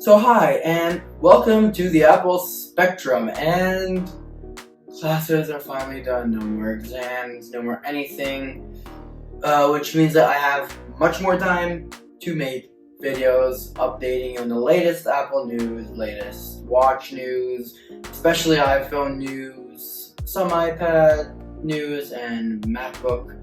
So hi, and welcome to the Apple Spectrum, and classes are finally done. No more exams, no more anything, which means that I have much more time to make videos updating on the latest Apple news, latest watch news, especially iPhone news, some iPad news, and MacBook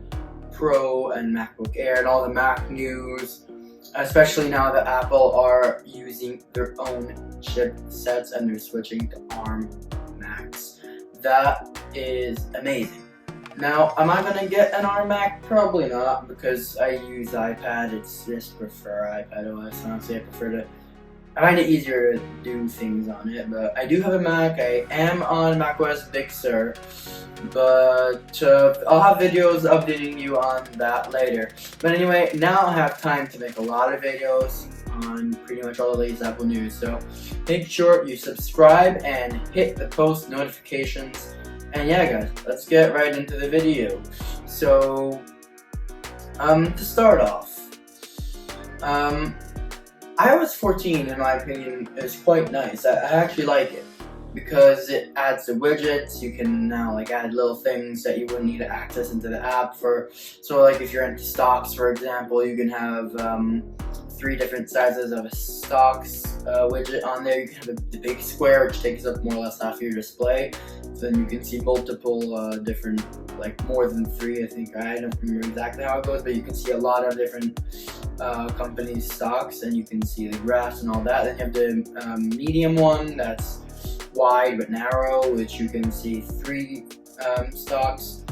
Pro and MacBook Air, and all the Mac news. Especially now that Apple are using their own chipsets and they're switching to ARM Macs. That is amazing. Now, am I gonna get an ARM Mac? Probably not, because I use iPad. It's just prefer iPadOS. Honestly, I find it easier to do things on it. But I do have a Mac. I am on macOS Big Sur. But I'll have videos updating you on that later. But anyway, now I have time to make a lot of videos on pretty much all the latest Apple news. So make sure you subscribe and hit the post notifications. And yeah, guys, let's get right into the video. So, to start off, iOS 14, in my opinion, is quite nice. I actually like it, because it adds the widgets. You can now add little things that you wouldn't need to access into the app for. So if you're into stocks, for example, you can have 3 different sizes of a stocks widget on there. You can have the big square, which takes up more or less half of your display. So then you can see multiple different, more than 3, I think. I don't remember exactly how it goes, but you can see a lot of different companies' stocks, and you can see the graphs and all that. Then you have the medium one that's wide but narrow, which you can see 3 stocks,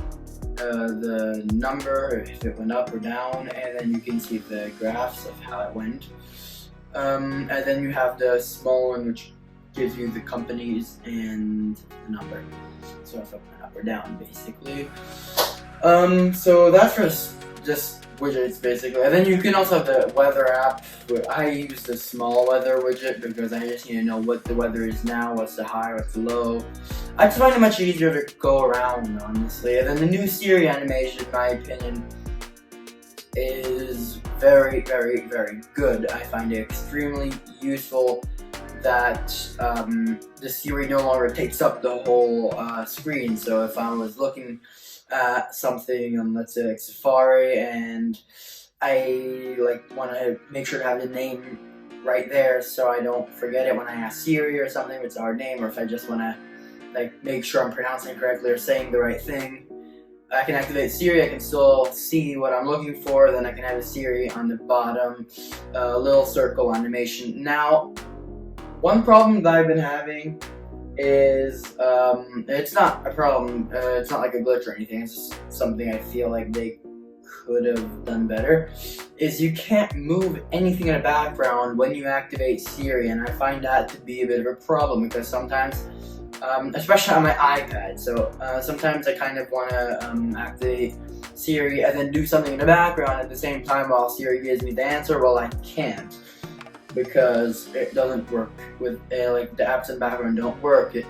the number, if it went up or down, and then you can see the graphs of how it went. And then you have the small one, which gives you the companies and the number, so if it went up or down, basically. So that's for just widgets, basically. And then you can also have the weather app. I use the small weather widget because I just need to know what the weather is now, what's the high, what's the low. I just find it much easier to go around, honestly. And then the new Siri animation, in my opinion, is very, very, very good. I find it extremely useful that the Siri no longer takes up the whole screen. So if I was looking at something on, let's say, Safari, and I want to make sure to have the name right there so I don't forget it when I ask Siri or something if it's our name, or if I just want to make sure I'm pronouncing it correctly or saying the right thing, I can activate Siri. I can still see what I'm looking for. Then I can have a Siri on the bottom, little circle animation. Now, one problem that I've been having is, it's not a problem, it's not like a glitch or anything, it's just something I feel like they could have done better, is you can't move anything in the background when you activate Siri, and I find that to be a bit of a problem, because sometimes, especially on my iPad, so sometimes I kind of want to activate Siri and then do something in the background at the same time while Siri gives me the answer. Well, I can't, because it doesn't work with the apps in the background don't work. It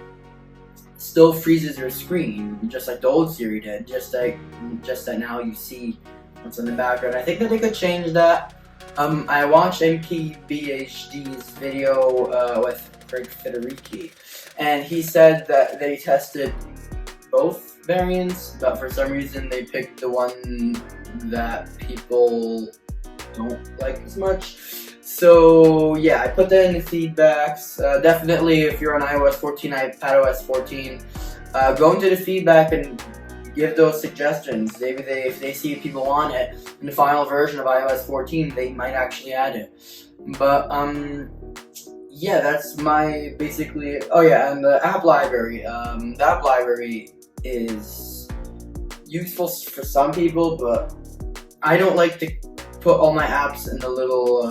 still freezes your screen, just like the old Siri did. Just that now you see what's in the background. I think that they could change that. I watched MKBHD's video with Craig Federici, and he said that they tested both variants, but for some reason they picked the one that people don't like as much. So yeah, I put that in the feedbacks. Definitely, if you're on iOS 14, iPadOS 14, go into the feedback and give those suggestions. Maybe if they see people want it in the final version of iOS 14, they might actually add it. But yeah, that's my basically. Oh yeah, and the app library. The app library is useful for some people, but I don't like to put all my apps in the little,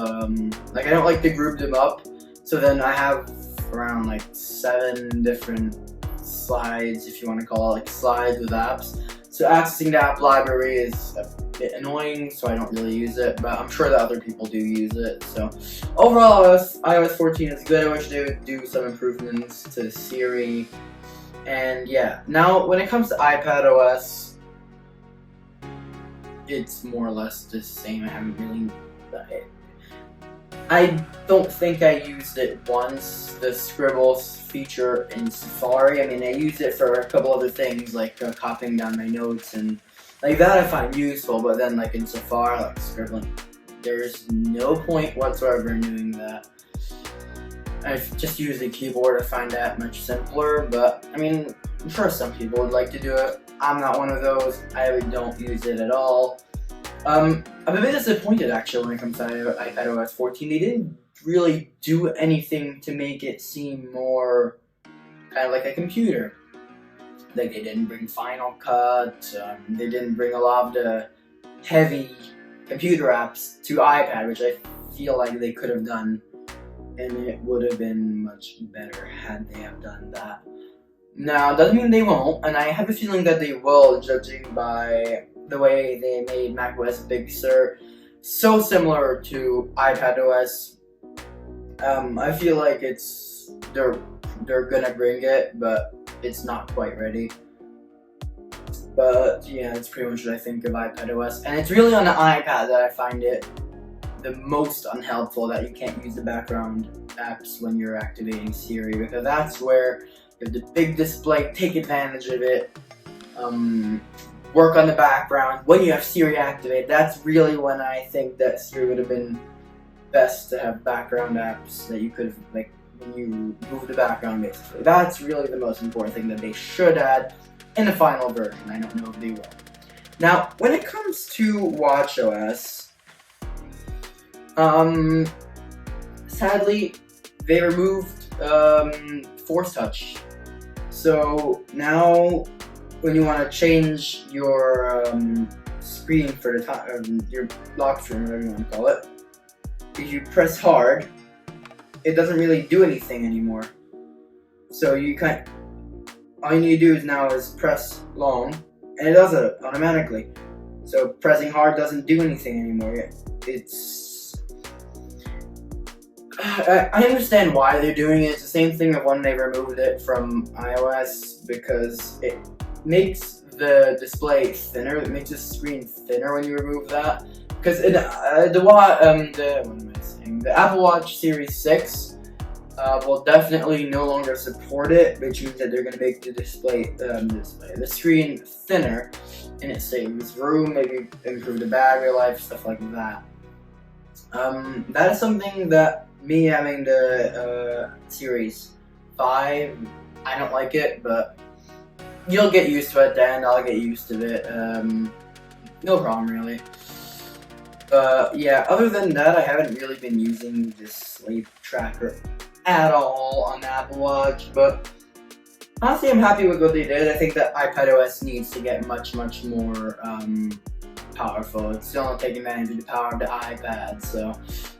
I don't like to group them up. So then I have around 7 different slides, if you want to call it slides with apps. So accessing the app library is a bit annoying, so I don't really use it, but I'm sure that other people do use it. So overall, iOS 14 is good. I wish they would do some improvements to Siri. And yeah, now when it comes to iPadOS, it's more or less the same. I haven't really I don't think I used it once, the scribbles feature in Safari. I mean, I used it for a couple other things, like copying down my notes, and like that I find useful, but then like in Safari, like scribbling, there's no point whatsoever in doing that. I've just used the keyboard. I find that much simpler, but I mean, I'm sure some people would like to do it. I'm not one of those. I don't use it at all. I'm a bit disappointed actually when it comes to iPadOS 14. They didn't really do anything to make it seem more kind of like a computer. Like they didn't bring Final Cut. They didn't bring a lot of the heavy computer apps to iPad, which I feel like they could have done. And it would have been much better had they have done that. Now, doesn't mean they won't, and I have a feeling that they will, judging by the way they made macOS Big Sur so similar to iPadOS. I feel like they're gonna bring it, but it's not quite ready. But yeah, that's pretty much what I think of iPadOS, and it's really on the iPad that I find it the most unhelpful, that you can't use the background apps when you're activating Siri, because that's where you have the big display, take advantage of it, work on the background. When you have Siri activated, that's really when I think that Siri would have been best to have background apps that you could have, like, when you move the background basically. That's really the most important thing that they should add in the final version. I don't know if they will. Now, when it comes to watchOS, sadly, they removed Force Touch. So now, when you want to change your screen for the time, your lock screen, whatever you want to call it, if you press hard, it doesn't really do anything anymore. So you can't. All you need to do is press long, and it does it automatically. So pressing hard doesn't do anything anymore. I understand why they're doing it. It's the same thing of when they removed it from iOS, because it makes the display thinner. It makes the screen thinner when you remove that. Because the Apple Watch Series 6 will definitely no longer support it, which means that they're going to make the screen thinner, and it saves room, maybe improve the battery life, stuff like that. That is something that me having the Series 5, I don't like it, but you'll get used to it then. I'll get used to it. No problem really. Yeah, other than that, I haven't really been using this sleep tracker at all on the Apple Watch, but honestly, I'm happy with what they did. I think that iPadOS needs to get much more powerful. It's still not taking advantage of the power of the iPad, so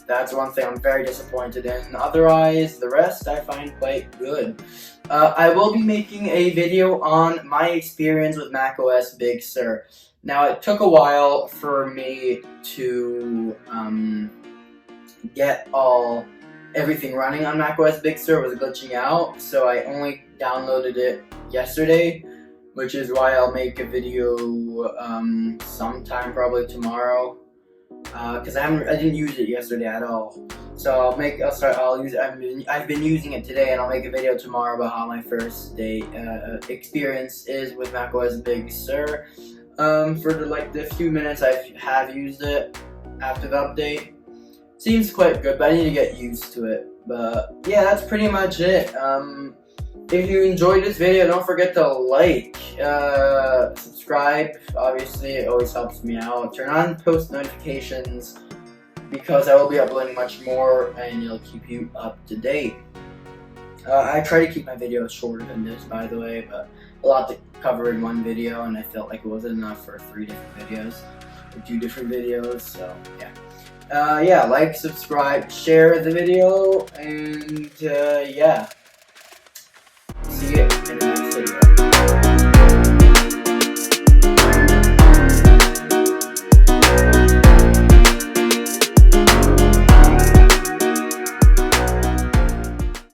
that's one thing I'm very disappointed in. Otherwise, the rest I find quite good. I will be making a video on my experience with macOS Big Sur. Now, it took a while for me to get everything running on macOS Big Sur. It was glitching out, so I only downloaded it yesterday, which is why I'll make a video sometime probably tomorrow, because I didn't use it yesterday at all. So I've been using it today, and I'll make a video tomorrow about how my first day experience is with macOS Big Sur. For the few minutes I have used it after the update, seems quite good, but I need to get used to it. But yeah, that's pretty much it. If you enjoyed this video, don't forget to like, subscribe. Obviously, it always helps me out. Turn on post notifications, because I will be uploading much more, and it'll keep you up to date. I try to keep my videos shorter than this, by the way, but a lot to cover in one video, and I felt like it wasn't enough for 3 different videos, or 2 different videos, so yeah. Yeah, like, subscribe, share the video, and yeah. See you in the next video.